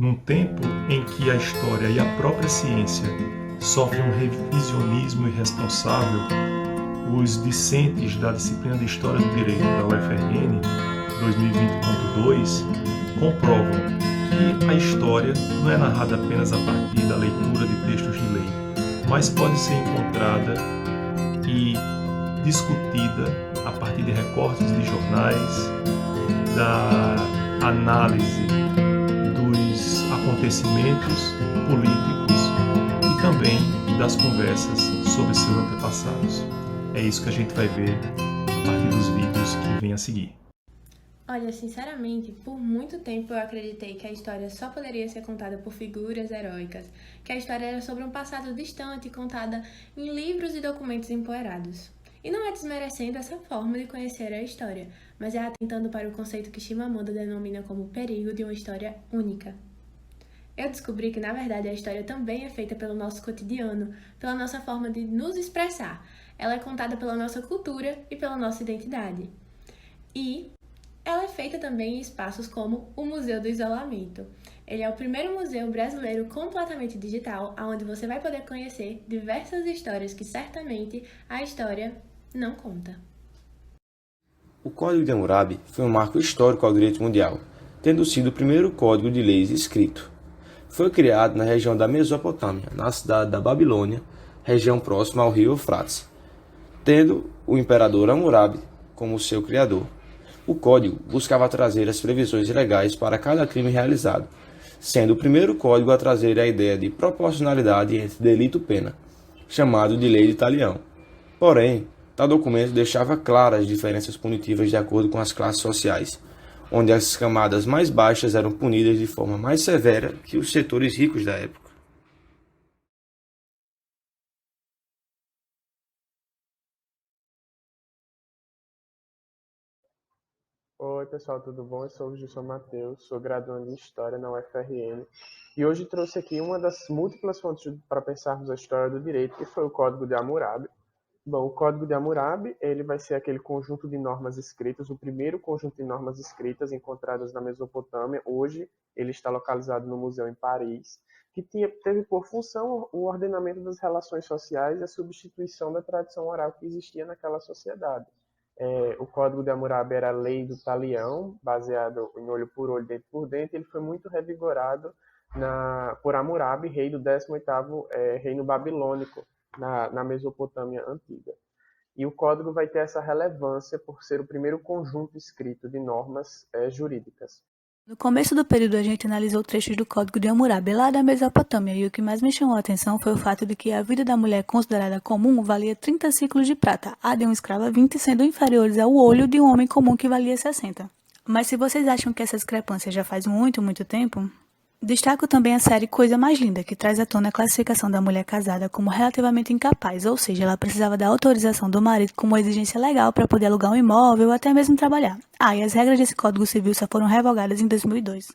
Num tempo em que a história e a própria ciência sofrem um revisionismo irresponsável, os discentes da disciplina de História do Direito da UFRN 2020.2 comprovam que a história não é narrada apenas a partir da leitura de textos de lei, mas pode ser encontrada e discutida a partir de recortes de jornais, da análise dos acontecimentos políticos e também das conversas sobre seus antepassados. É isso que a gente vai ver a partir dos vídeos que vêm a seguir. Olha, sinceramente, por muito tempo eu acreditei que a história só poderia ser contada por figuras heróicas, que a história era sobre um passado distante contada em livros e documentos empoeirados. E não é desmerecendo essa forma de conhecer a história, mas é atentando para o conceito que Chimamanda denomina como perigo de uma história única. Eu descobri que, na verdade, a história também é feita pelo nosso cotidiano, pela nossa forma de nos expressar. Ela é contada pela nossa cultura e pela nossa identidade. E ela é feita também em espaços como o Museu do Isolamento. Ele é o primeiro museu brasileiro completamente digital, onde você vai poder conhecer diversas histórias que certamente a história não conta. O Código de Hammurabi foi um marco histórico ao direito mundial, tendo sido o primeiro código de leis escrito. Foi criado na região da Mesopotâmia, na cidade da Babilônia, região próxima ao rio Eufrates, tendo o imperador Hammurabi como seu criador. O código buscava trazer as previsões legais para cada crime realizado, sendo o primeiro código a trazer a ideia de proporcionalidade entre delito e pena, chamado de Lei de Talião. Porém, tal documento deixava claras as diferenças punitivas de acordo com as classes sociais, onde as camadas mais baixas eram punidas de forma mais severa que os setores ricos da época. Oi pessoal, tudo bom? Eu sou o Gilson Matheus, sou graduando em História na UFRN e hoje trouxe aqui uma das múltiplas fontes para pensarmos a história do direito, que foi o Código de Hammurabi. Bom, o Código de Hammurabi ele vai ser aquele conjunto de normas escritas, o primeiro conjunto de normas escritas encontradas na Mesopotâmia. Hoje ele está localizado no museu em Paris, que teve por função o ordenamento das relações sociais e a substituição da tradição oral que existia naquela sociedade. O Código de Hammurabi era a lei do talião, baseado em olho por olho, dente por dente. Ele foi muito revigorado por Hammurabi, rei do 18º reino babilônico na Mesopotâmia antiga. E o código vai ter essa relevância por ser o primeiro conjunto escrito de normas jurídicas. No começo do período, a gente analisou trechos do Código de Hammurabi lá da Mesopotâmia, e o que mais me chamou a atenção foi o fato de que a vida da mulher considerada comum valia 30 ciclos de prata, a de uma escrava 20 sendo inferiores ao olho de um homem comum que valia 60. Mas se vocês acham que essa discrepância já faz muito tempo, destaco também a série Coisa Mais Linda, que traz à tona a classificação da mulher casada como relativamente incapaz, ou seja, ela precisava da autorização do marido como uma exigência legal para poder alugar um imóvel ou até mesmo trabalhar. E as regras desse Código Civil só foram revogadas em 2002.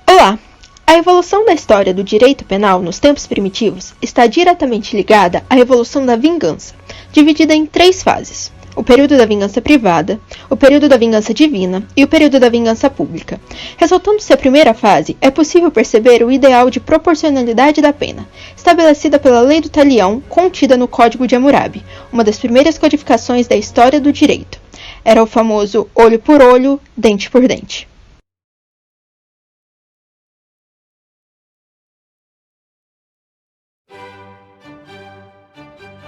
Olá! A evolução da história do direito penal nos tempos primitivos está diretamente ligada à evolução da vingança, dividida em 3 fases: o período da vingança privada, o período da vingança divina e o período da vingança pública. Ressaltando-se a primeira fase, é possível perceber o ideal de proporcionalidade da pena, estabelecida pela Lei do Talião, contida no Código de Hammurabi, uma das primeiras codificações da história do direito. Era o famoso olho por olho, dente por dente.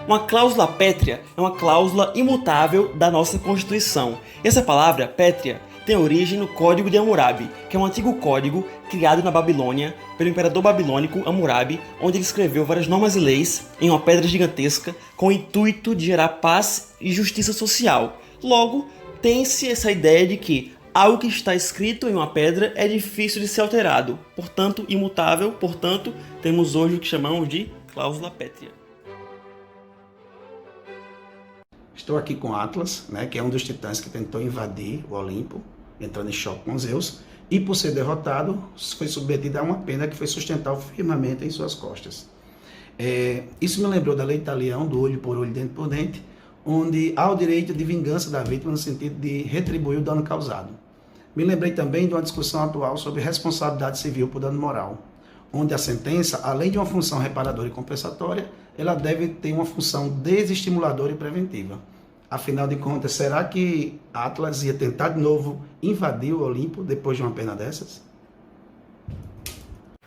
Uma cláusula pétrea é uma cláusula imutável da nossa Constituição. E essa palavra, pétrea, tem origem no Código de Hammurabi, que é um antigo código criado na Babilônia pelo imperador babilônico Hammurabi, onde ele escreveu várias normas e leis em uma pedra gigantesca com o intuito de gerar paz e justiça social. Logo, tem-se essa ideia de que algo que está escrito em uma pedra é difícil de ser alterado, portanto imutável, portanto temos hoje o que chamamos de cláusula pétrea. Estou aqui com Atlas, que é um dos titãs que tentou invadir o Olimpo, entrando em choque com Zeus, e por ser derrotado, foi submetido a uma pena que foi sustentar firmemente em suas costas. Isso me lembrou da Lei de Talião, do olho por olho, dente por dente, onde há o direito de vingança da vítima no sentido de retribuir o dano causado. Me lembrei também de uma discussão atual sobre responsabilidade civil por dano moral, onde a sentença, além de uma função reparadora e compensatória, ela deve ter uma função desestimuladora e preventiva. Afinal de contas, será que Atlas ia tentar de novo invadir o Olimpo depois de uma pena dessas?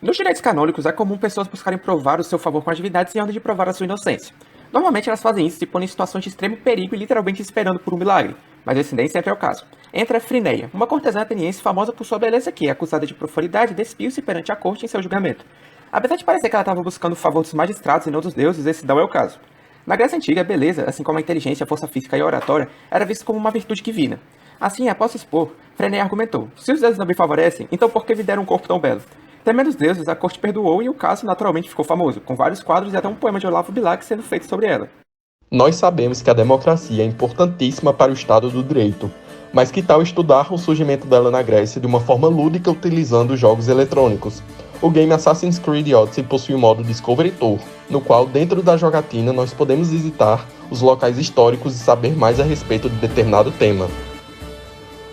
Nos direitos canônicos, é comum pessoas buscarem provar o seu favor com atividades em ordem de provar a sua inocência. Normalmente elas fazem isso se pondo em situações de extremo perigo e literalmente esperando por um milagre, mas esse nem sempre é o caso. Entra Frineia, uma cortesã ateniense famosa por sua beleza que, acusada de profanidade, despiu-se perante a corte em seu julgamento. Apesar de parecer que ela estava buscando o favor dos magistrados e não dos deuses, esse não é o caso. Na Grécia Antiga, a beleza, assim como a inteligência, a força física e a oratória, era vista como uma virtude divina. Assim, após se expor, Frineia argumentou: se os deuses não me favorecem, então por que me deram um corpo tão belo? Temendo os deuses, a corte perdoou e o caso naturalmente ficou famoso, com vários quadros e até um poema de Olavo Bilac sendo feito sobre ela. Nós sabemos que a democracia é importantíssima para o Estado do Direito, mas que tal estudar o surgimento dela na Grécia de uma forma lúdica utilizando jogos eletrônicos? O game Assassin's Creed Odyssey possui o modo Discovery Tour, no qual dentro da jogatina nós podemos visitar os locais históricos e saber mais a respeito de determinado tema.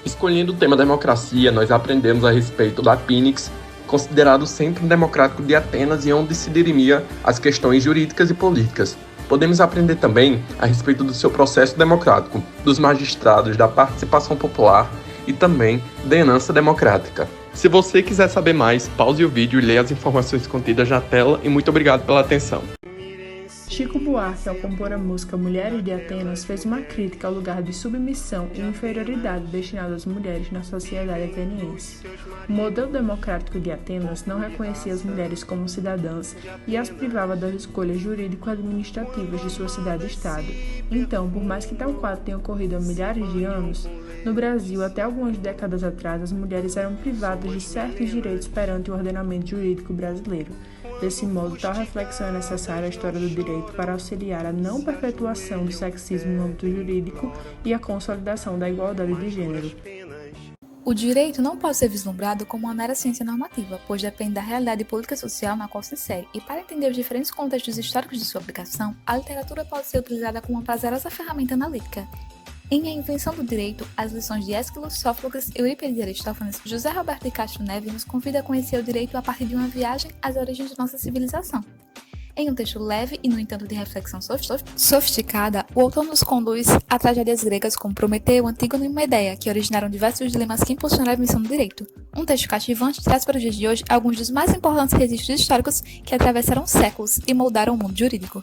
Escolhendo o tema democracia, nós aprendemos a respeito da Phoenix, considerado o centro democrático de Atenas e onde se dirimia as questões jurídicas e políticas. Podemos aprender também a respeito do seu processo democrático, dos magistrados, da participação popular e também da herança democrática. Se você quiser saber mais, pause o vídeo e leia as informações contidas na tela e muito obrigado pela atenção. Chico Buarque, ao compor a música Mulheres de Atenas, fez uma crítica ao lugar de submissão e inferioridade destinado às mulheres na sociedade ateniense. O modelo democrático de Atenas não reconhecia as mulheres como cidadãs e as privava das escolhas jurídico-administrativas de sua cidade-estado. Então, por mais que tal quadro tenha ocorrido há milhares de anos, no Brasil, até algumas décadas atrás, as mulheres eram privadas de certos direitos perante o ordenamento jurídico brasileiro. Desse modo, tal reflexão é necessária à história do direito para auxiliar a não perpetuação do sexismo no âmbito jurídico e a consolidação da igualdade de gênero. O direito não pode ser vislumbrado como uma mera ciência normativa, pois depende da realidade política e social na qual se insere, e para entender os diferentes contextos históricos de sua aplicação, a literatura pode ser utilizada como uma prazerosa ferramenta analítica. Em A Invenção do Direito, as lições de Ésquilo, Sófocles, Eurípides e Aristófanes, José Roberto de Castro Neves nos convida a conhecer o direito a partir de uma viagem às origens de nossa civilização. Em um texto leve e, no entanto, de reflexão sofisticada, o autor nos conduz a tragédias gregas como Prometeu, Antígona e Medeia, que originaram diversos dilemas que impulsionaram a invenção do direito. Um texto cativante traz para os dias de hoje alguns dos mais importantes registros históricos que atravessaram séculos e moldaram o mundo jurídico.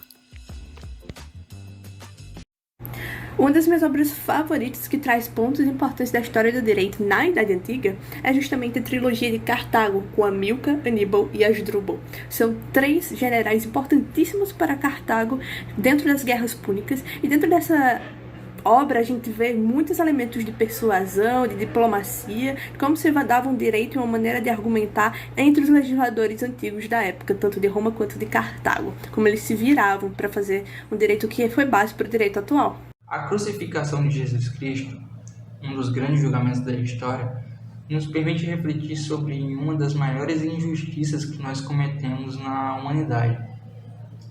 Uma das minhas obras favoritas que traz pontos importantes da história do direito na Idade Antiga é justamente a trilogia de Cartago, com Hamilcar, Aníbal e Asdrúbal. São 3 generais importantíssimos para Cartago dentro das guerras púnicas, e dentro dessa obra a gente vê muitos elementos de persuasão, de diplomacia, como se davam direito e uma maneira de argumentar entre os legisladores antigos da época, tanto de Roma quanto de Cartago, como eles se viravam para fazer um direito que foi base para o direito atual. A crucificação de Jesus Cristo, um dos grandes julgamentos da história, nos permite refletir sobre uma das maiores injustiças que nós cometemos na humanidade.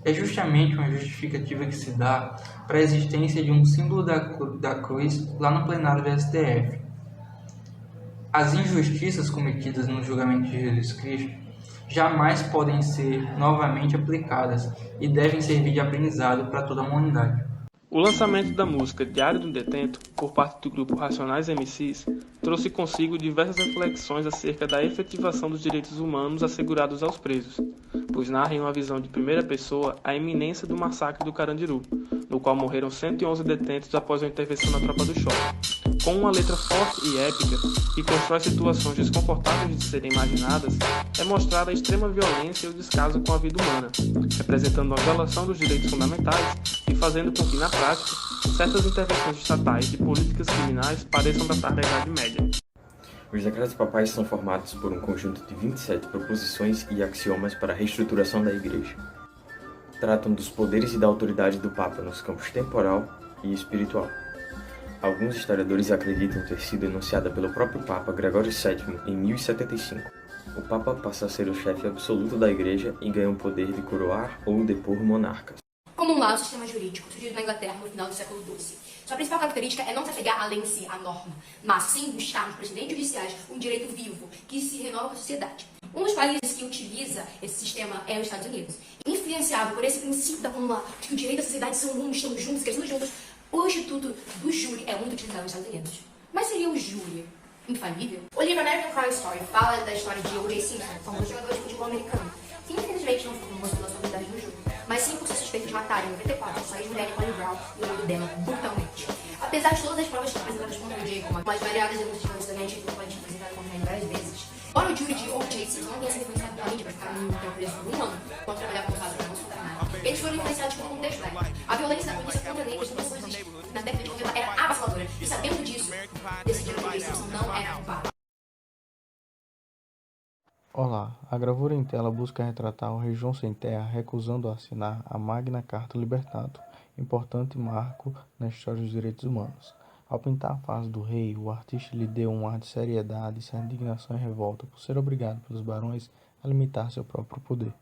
É justamente uma justificativa que se dá para a existência de um símbolo da cruz lá no plenário do STF. As injustiças cometidas no julgamento de Jesus Cristo jamais podem ser novamente aplicadas e devem servir de aprendizado para toda a humanidade. O lançamento da música Diário do Detento, por parte do grupo Racionais MCs, trouxe consigo diversas reflexões acerca da efetivação dos direitos humanos assegurados aos presos, pois narra em uma visão de primeira pessoa a iminência do massacre do Carandiru, no qual morreram 111 detentos após a intervenção da tropa do choque. Com uma letra forte e épica, que constrói situações desconfortáveis de serem imaginadas, é mostrada a extrema violência e o descaso com a vida humana, representando uma violação dos direitos fundamentais e fazendo com que, na prática, certas intervenções estatais de políticas criminais pareçam datar da Idade Média. Os decretos papais são formados por um conjunto de 27 proposições e axiomas para a reestruturação da Igreja. Tratam dos poderes e da autoridade do Papa nos campos temporal e espiritual. Alguns historiadores acreditam ter sido enunciada pelo próprio Papa Gregório VII em 1075. O Papa passa a ser o chefe absoluto da Igreja e ganha o poder de coroar ou depor monarcas. Common Law é um sistema jurídico surgido na Inglaterra no final do século XII. Sua principal característica é não se apegar à lei em si, à norma, mas sim buscar nos precedentes judiciais um direito vivo, que se renova com a sociedade. Um dos países que utiliza esse sistema é os Estados Unidos. Influenciado por esse princípio da comuna, de que o direito e a sociedade são um, estamos juntos, crescendo juntos, o Instituto do Júri é muito utilizado nos Estados Unidos. Mas seria o júri infalível? O livro American Crime Story fala da história de O.J. Simpson, famoso jogador de futebol americano, que infelizmente não mostrou sua habilidade no jogo, mas sim por ser suspeito de matar em 94 sua ex-mulher Nicole Brown e o marido dela brutalmente. Apesar de todas as provas apresentadas contra o O.J., como as variadas denúncias de conhecimento e pode apresentar contra ele várias vezes, embora o júri de O.J. Simpson não tenha sido influenciado pela mídia para ficar no tempo preso por um ano, quando trabalhar com o caso não solucionado, eles foram influenciados por um contexto black. A violência da polícia contra negros na década de 90 era avassaladora, e sabendo disso, decidiram que O.J. Simpson não era culpado. Olá, a gravura em tela busca retratar o rei João Sem Terra recusando assinar a Magna Carta Libertatum, importante marco na história dos direitos humanos. Ao pintar a face do rei, o artista lhe deu um ar de seriedade, sem indignação e revolta por ser obrigado pelos barões a limitar seu próprio poder.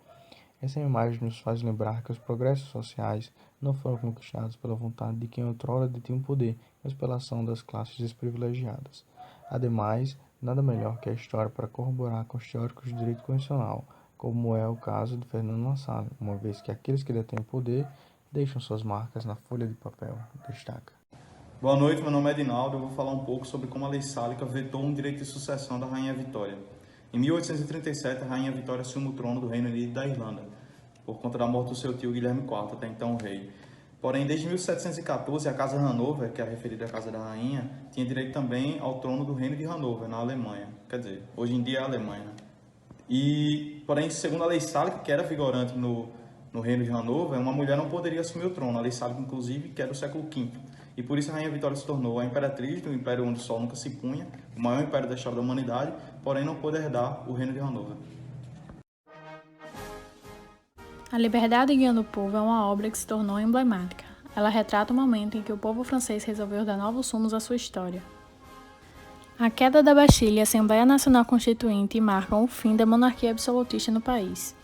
Essa imagem nos faz lembrar que os progressos sociais não foram conquistados pela vontade de quem outrora detinha o poder, mas pela ação das classes desprivilegiadas. Ademais, nada melhor que a história para corroborar com os teóricos de direito constitucional, como é o caso de Fernando Lassalle, uma vez que aqueles que detêm o poder deixam suas marcas na folha de papel, destaca. Boa noite, meu nome é Edinaldo. Eu vou falar um pouco sobre como a Lei Sálica vetou um direito de sucessão da Rainha Vitória. Em 1837, a Rainha Vitória assume o trono do Reino Unido da Irlanda, por conta da morte do seu tio Guilherme IV, até então o rei. Porém, desde 1714, a Casa Hanover, que é a referida à Casa da Rainha, tinha direito também ao trono do Reino de Hanover, na Alemanha. Quer dizer, hoje em dia é a Alemanha. Porém, segundo a Lei Sálica, que era vigorante no Reino de Hanover, uma mulher não poderia assumir o trono. A Lei Sálica, inclusive, que é do século V. E por isso a Rainha Vitória se tornou a imperatriz do império onde o sol nunca se punha, o maior império da história da humanidade, porém não pôde herdar o Reino de Hanover. A Liberdade Guiando o Povo é uma obra que se tornou emblemática. Ela retrata o momento em que o povo francês resolveu dar novos rumos à sua história. A queda da Bastilha e a Assembleia Nacional Constituinte marcam o fim da monarquia absolutista no país.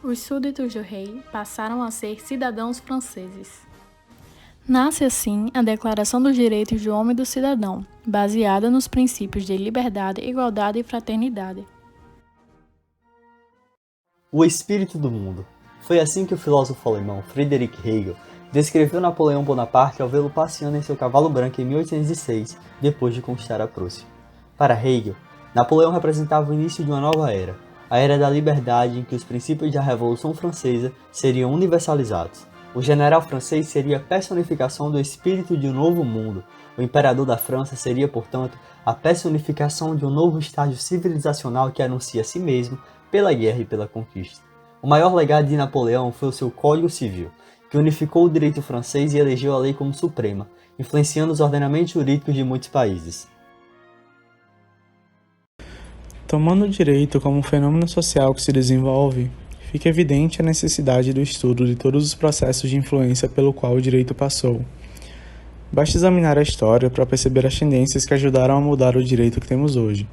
Os súditos do rei passaram a ser cidadãos franceses. Nasce assim a Declaração dos Direitos do Homem e do Cidadão, baseada nos princípios de liberdade, igualdade e fraternidade. O espírito do mundo. Foi assim que o filósofo alemão Friedrich Hegel descreveu Napoleão Bonaparte ao vê-lo passeando em seu cavalo branco em 1806, depois de conquistar a Prússia. Para Hegel, Napoleão representava o início de uma nova era, a era da liberdade em que os princípios da Revolução Francesa seriam universalizados. O general francês seria a personificação do espírito de um novo mundo. O imperador da França seria, portanto, a personificação de um novo estágio civilizacional que anuncia a si mesmo pela guerra e pela conquista. O maior legado de Napoleão foi o seu Código Civil, que unificou o direito francês e elegeu a lei como suprema, influenciando os ordenamentos jurídicos de muitos países. Tomando o direito como um fenômeno social que se desenvolve, fica evidente a necessidade do estudo de todos os processos de influência pelo qual o direito passou. Basta examinar a história para perceber as tendências que ajudaram a mudar o direito que temos hoje.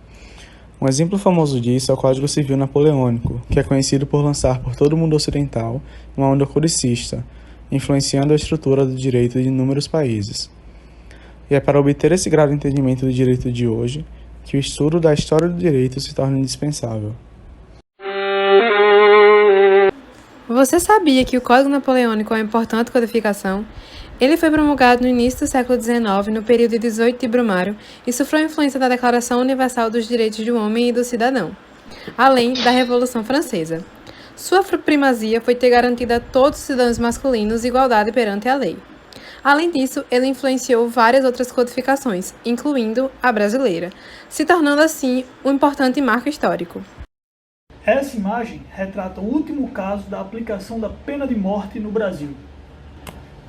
Um exemplo famoso disso é o Código Civil Napoleônico, que é conhecido por lançar por todo o mundo ocidental uma onda codicista, influenciando a estrutura do direito de inúmeros países. E é para obter esse grau de entendimento do direito de hoje que o estudo da história do direito se torna indispensável. Você sabia que o Código Napoleônico é uma importante codificação? Ele foi promulgado no início do século XIX, no período 18 de Brumário, e sofreu influência da Declaração Universal dos Direitos do Homem e do Cidadão, além da Revolução Francesa. Sua primazia foi ter garantido a todos os cidadãos masculinos igualdade perante a lei. Além disso, ele influenciou várias outras codificações, incluindo a brasileira, se tornando assim um importante marco histórico. Essa imagem retrata o último caso da aplicação da pena de morte no Brasil.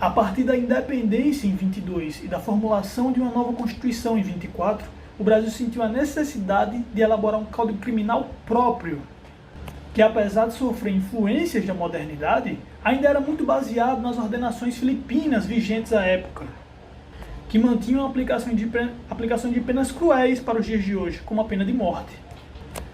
A partir da independência em 22 e da formulação de uma nova Constituição em 24, o Brasil sentiu a necessidade de elaborar um código criminal próprio, que apesar de sofrer influências da modernidade, ainda era muito baseado nas ordenações filipinas vigentes à época, que mantinham a aplicação de penas cruéis para os dias de hoje, como a pena de morte.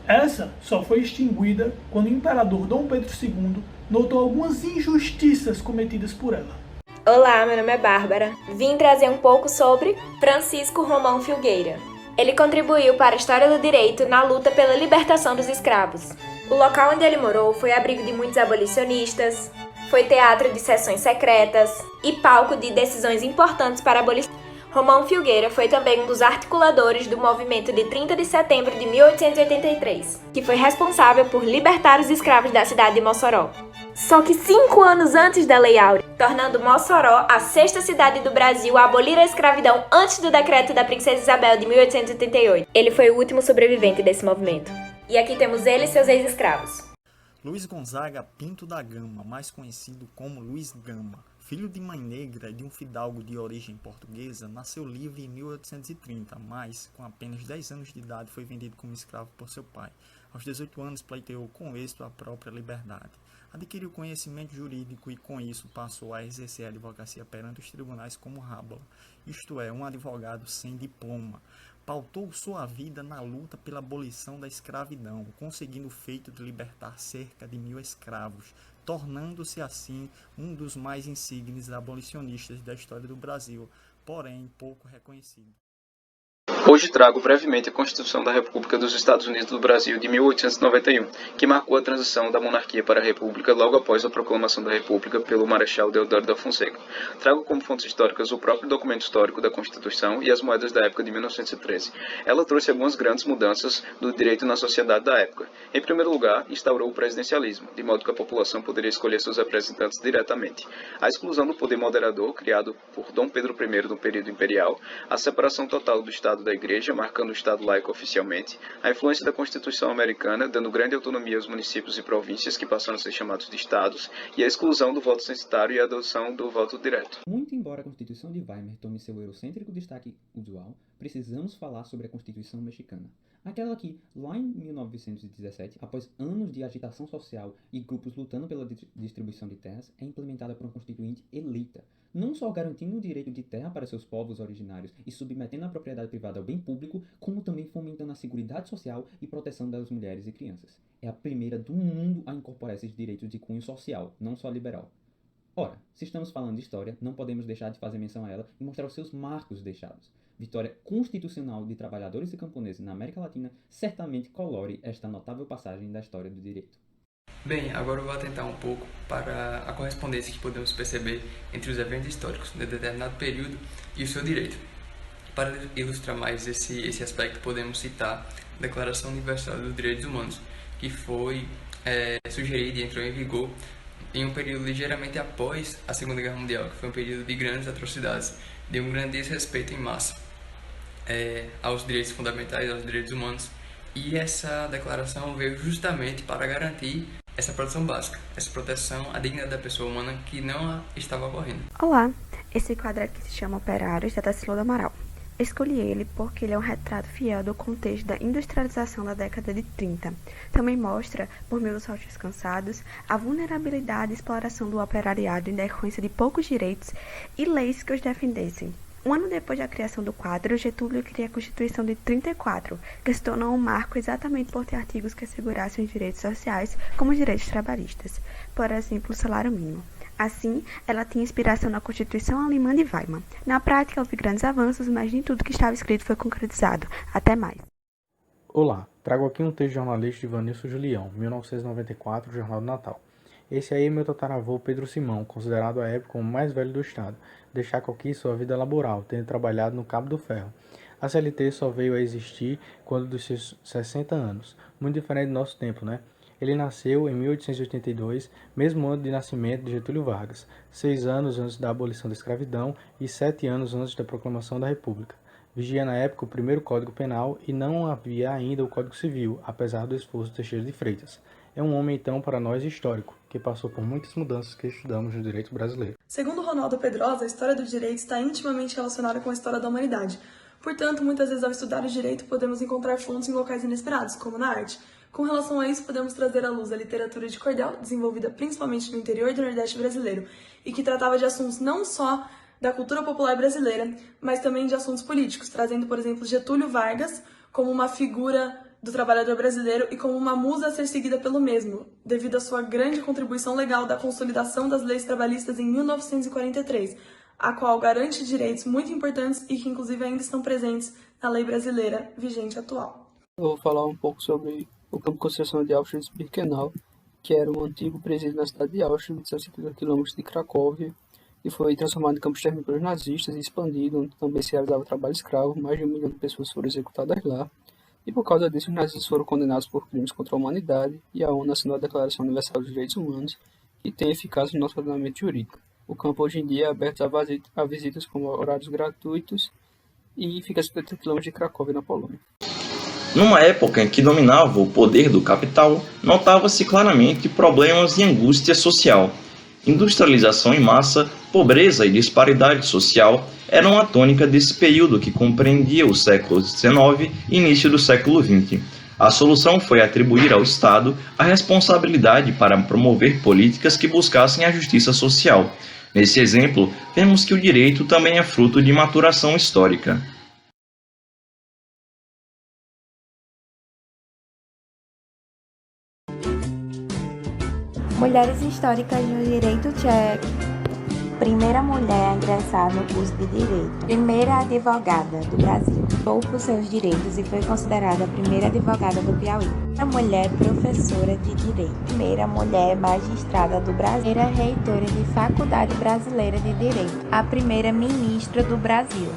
Essa só foi extinguida quando o imperador Dom Pedro II notou algumas injustiças cometidas por ela. Olá, meu nome é Bárbara. Vim trazer um pouco sobre Francisco Romão Filgueira. Ele contribuiu para a história do direito na luta pela libertação dos escravos. O local onde ele morou foi abrigo de muitos abolicionistas, foi teatro de sessões secretas e palco de decisões importantes para a abolição. Romão Filgueira foi também um dos articuladores do movimento de 30 de setembro de 1883, que foi responsável por libertar os escravos da cidade de Mossoró. Só que 5 anos antes da Lei Áurea, tornando Mossoró a 6ª cidade do Brasil a abolir a escravidão antes do decreto da Princesa Isabel de 1888. Ele foi o último sobrevivente desse movimento. E aqui temos ele e seus ex-escravos. Luiz Gonzaga Pinto da Gama, mais conhecido como Luiz Gama, filho de mãe negra e de um fidalgo de origem portuguesa, nasceu livre em 1830, mas, com apenas 10 anos de idade, foi vendido como escravo por seu pai. Aos 18 anos, pleiteou com êxito a própria liberdade. Adquiriu conhecimento jurídico e, com isso, passou a exercer a advocacia perante os tribunais como rábula, isto é, um advogado sem diploma. Pautou sua vida na luta pela abolição da escravidão, conseguindo o feito de libertar cerca de 1000 escravos, tornando-se assim um dos mais insignes abolicionistas da história do Brasil, porém pouco reconhecido. Hoje trago brevemente a Constituição da República dos Estados Unidos do Brasil de 1891, que marcou a transição da monarquia para a república logo após a proclamação da república pelo Marechal Deodoro da Fonseca. Trago como fontes históricas o próprio documento histórico da Constituição e as moedas da época de 1913. Ela trouxe algumas grandes mudanças do direito na sociedade da época. Em primeiro lugar, instaurou o presidencialismo, de modo que a população poderia escolher seus representantes diretamente. A exclusão do poder moderador, criado por Dom Pedro I no período imperial, a separação total do Estado da Igreja, marcando o Estado laico oficialmente, a influência da Constituição americana, dando grande autonomia aos municípios e províncias que passaram a ser chamados de Estados, e a exclusão do voto censitário e a adoção do voto direto. Muito embora a Constituição de Weimar tome seu eurocêntrico destaque usual, precisamos falar sobre a Constituição mexicana. Aquela que, lá em 1917, após anos de agitação social e grupos lutando pela distribuição de terras, é implementada por uma constituinte eleita, não só garantindo o direito de terra para seus povos originários e submetendo a propriedade privada ao bem público, como também fomentando a seguridade social e proteção das mulheres e crianças. É a primeira do mundo a incorporar esses direitos de cunho social, não só liberal. Ora, se estamos falando de história, não podemos deixar de fazer menção a ela e mostrar os seus marcos deixados. Vitória constitucional de trabalhadores e camponeses na América Latina certamente colore esta notável passagem da história do direito. Bem, agora eu vou atentar um pouco para a correspondência que podemos perceber entre os eventos históricos de determinado período e o seu direito. Para ilustrar mais esse aspecto, podemos citar a Declaração Universal dos Direitos Humanos, que foi sugerida e entrou em vigor em um período ligeiramente após a Segunda Guerra Mundial, que foi um período de grandes atrocidades, de um grande desrespeito em massa aos direitos fundamentais, aos direitos humanos, e essa declaração veio justamente para garantir essa proteção básica, essa proteção à dignidade da pessoa humana que não estava ocorrendo. Olá, esse quadro aqui se chama Operários, da Tarsila do Amaral. Escolhi ele porque ele é um retrato fiel do contexto da industrialização da década de 30. Também mostra, por meio dos saltos cansados, a vulnerabilidade e exploração do operariado em decorrência de poucos direitos e leis que os defendessem. Um ano depois da criação do quadro, Getúlio cria a Constituição de 34, que se tornou um marco exatamente por ter artigos que assegurassem os direitos sociais como os direitos trabalhistas, por exemplo, o salário mínimo. Assim, ela tinha inspiração na Constituição Alemã de Weimar. Na prática, houve grandes avanços, mas nem tudo que estava escrito foi concretizado. Até mais. Olá, trago aqui um texto jornalístico de Vanilson Julião, 1994, Jornal do Natal. Esse aí é meu tataravô Pedro Simão, considerado à época o mais velho do estado. Destaco aqui sua vida laboral, tendo trabalhado no Cabo do Ferro. A CLT só veio a existir quando dos seus 60 anos, muito diferente do nosso tempo, né? Ele nasceu em 1882, mesmo ano de nascimento de Getúlio Vargas, 6 anos antes da abolição da escravidão e 7 anos antes da proclamação da República. Vigia na época o primeiro Código Penal e não havia ainda o Código Civil, apesar do esforço de Teixeira de Freitas. É um homem, então, para nós histórico, que passou por muitas mudanças que estudamos no direito brasileiro. Segundo Ronaldo Pedrosa, a história do direito está intimamente relacionada com a história da humanidade. Portanto, muitas vezes ao estudar o direito podemos encontrar fontes em locais inesperados, como na arte. Com relação a isso, podemos trazer à luz a literatura de cordel, desenvolvida principalmente no interior do Nordeste brasileiro, e que tratava de assuntos não só da cultura popular brasileira, mas também de assuntos políticos, trazendo, por exemplo, Getúlio Vargas como uma figura do trabalhador brasileiro e como uma musa a ser seguida pelo mesmo, devido à sua grande contribuição legal da consolidação das leis trabalhistas em 1943, a qual garante direitos muito importantes e que inclusive ainda estão presentes na lei brasileira vigente atual. Eu vou falar um pouco sobre o campo de concentração de Auschwitz-Birkenau, que era um antigo presídio na cidade de Auschwitz, a 50 km de Cracóvia, e foi transformado em campo térmico pelos nazistas e expandido, onde também se realizava trabalho escravo. Mais de 1 milhão de pessoas foram executadas lá, e por causa disso os nazistas foram condenados por crimes contra a humanidade, e a ONU assinou a Declaração Universal dos Direitos Humanos, que tem eficácia no nosso ordenamento jurídico. O campo hoje em dia é aberto a visitas com horários gratuitos e fica a 70 km de Cracóvia, na Polônia. Numa época em que dominava o poder do capital, notava-se claramente problemas de angústia social. Industrialização em massa, pobreza e disparidade social eram a tônica desse período que compreendia o século XIX e início do século XX. A solução foi atribuir ao Estado a responsabilidade para promover políticas que buscassem a justiça social. Nesse exemplo, vemos que o direito também é fruto de maturação histórica. Mulheres históricas no direito tcheco. Primeira mulher a ingressar no curso de Direito. Primeira advogada do Brasil. Lutou por seus direitos e foi considerada a primeira advogada do Piauí. Primeira mulher professora de Direito. Primeira mulher magistrada do Brasil. Primeira reitora de Faculdade Brasileira de Direito. A primeira ministra do Brasil.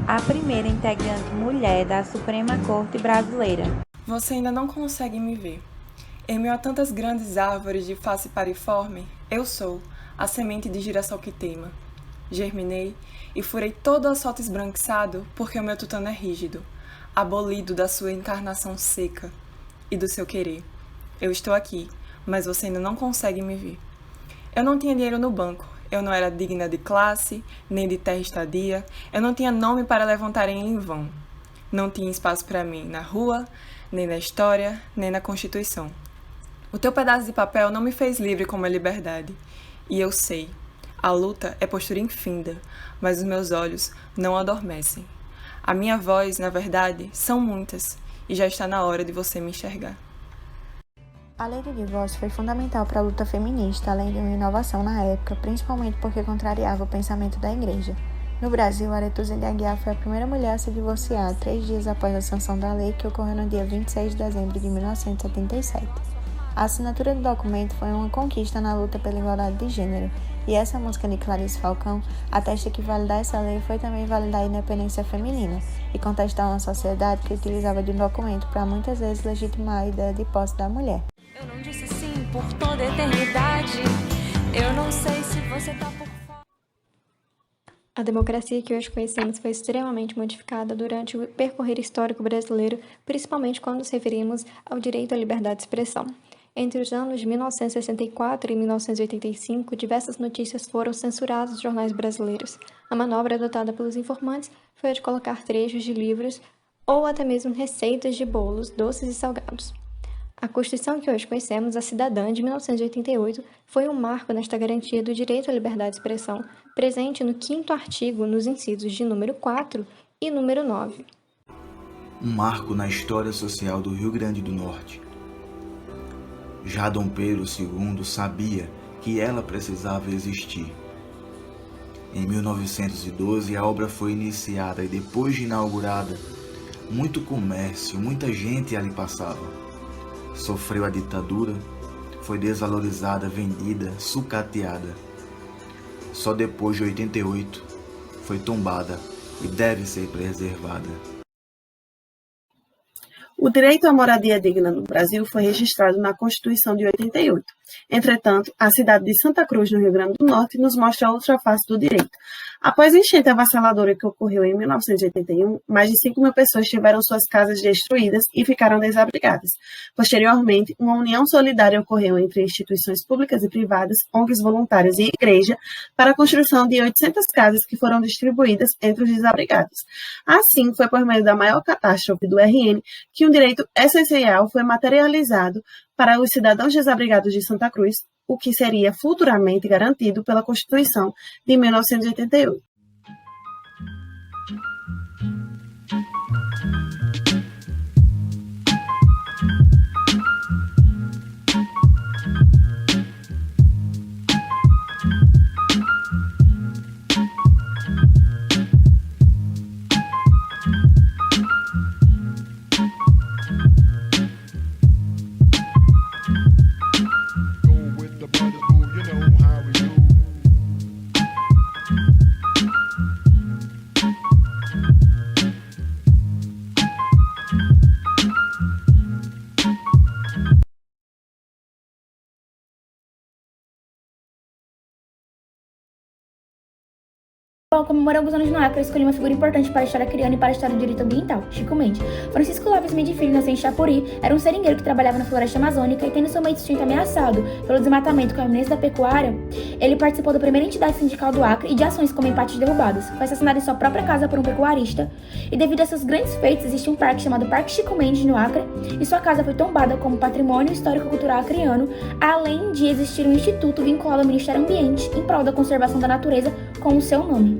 A primeira integrante mulher da Suprema Corte Brasileira. Você ainda não consegue me ver. Em meio a tantas grandes árvores de face pariforme, eu sou a semente de girassol que teima. Germinei e furei todo o asfalto esbranquiçado porque o meu tutano é rígido, abolido da sua encarnação seca e do seu querer. Eu estou aqui, mas você ainda não consegue me ver. Eu não tinha dinheiro no banco, eu não era digna de classe, nem de terra estadia, eu não tinha nome para levantarem em vão. Não tinha espaço para mim na rua, nem na história, nem na Constituição. O teu pedaço de papel não me fez livre como a liberdade. E eu sei, a luta é postura infinda, mas os meus olhos não adormecem. A minha voz, na verdade, são muitas, e já está na hora de você me enxergar. A lei do divórcio foi fundamental para a luta feminista, além de uma inovação na época, principalmente porque contrariava o pensamento da igreja. No Brasil, Arethusa de Aguiar foi a primeira mulher a se divorciar 3 dias após a sanção da lei, que ocorreu no dia 26 de dezembro de 1977. A assinatura do documento foi uma conquista na luta pela igualdade de gênero, e essa música de Clarice Falcão atesta que validar essa lei foi também validar a independência feminina e contestar uma sociedade que utilizava de um documento para muitas vezes legitimar a ideia de posse da mulher. Eu não disse sim por toda a eternidade, eu não sei se você tá por fora. A democracia que hoje conhecemos foi extremamente modificada durante o percorrer histórico brasileiro, principalmente quando nos referimos ao direito à liberdade de expressão. Entre os anos de 1964 e 1985, diversas notícias foram censuradas nos jornais brasileiros. A manobra adotada pelos informantes foi a de colocar trechos de livros ou até mesmo receitas de bolos, doces e salgados. A Constituição que hoje conhecemos, a Cidadã, de 1988, foi um marco nesta garantia do direito à liberdade de expressão, presente no 5º artigo, nos incisos de número 4 e número 9. Um marco na história social do Rio Grande do Norte. Já Dom Pedro II sabia que ela precisava existir. Em 1912, a obra foi iniciada e depois de inaugurada, muito comércio, muita gente ali passava. Sofreu a ditadura, foi desvalorizada, vendida, sucateada. Só depois de 88 foi tombada e deve ser preservada. O direito à moradia digna no Brasil foi registrado na Constituição de 88. Entretanto, a cidade de Santa Cruz, no Rio Grande do Norte, nos mostra outra face do direito. Após a enchente avassaladora que ocorreu em 1981, mais de 5 mil pessoas tiveram suas casas destruídas e ficaram desabrigadas. Posteriormente, uma união solidária ocorreu entre instituições públicas e privadas, ONGs voluntárias e igreja, para a construção de 800 casas que foram distribuídas entre os desabrigados. Assim, foi por meio da maior catástrofe do RN que um direito essencial foi materializado para os cidadãos desabrigados de Santa Cruz, o que seria futuramente garantido pela Constituição de 1988. ao comemorar alguns anos no Acre, eu escolhi uma figura importante para a história acriana e para a história do direito ambiental, Chico Mendes. Francisco Lopes Mendes Filho nasceu em Chapuri, era um seringueiro que trabalhava na floresta amazônica e, tendo seu meio distinto ameaçado pelo desmatamento com a iminência da pecuária, ele participou da primeira entidade sindical do Acre e de ações como empates derrubados. Foi assassinado em sua própria casa por um pecuarista e, devido a seus grandes feitos, existe um parque chamado Parque Chico Mendes no Acre e sua casa foi tombada como patrimônio histórico-cultural acreano, além de existir um instituto vinculado ao Ministério do Ambiente em prol da conservação da natureza com o seu nome.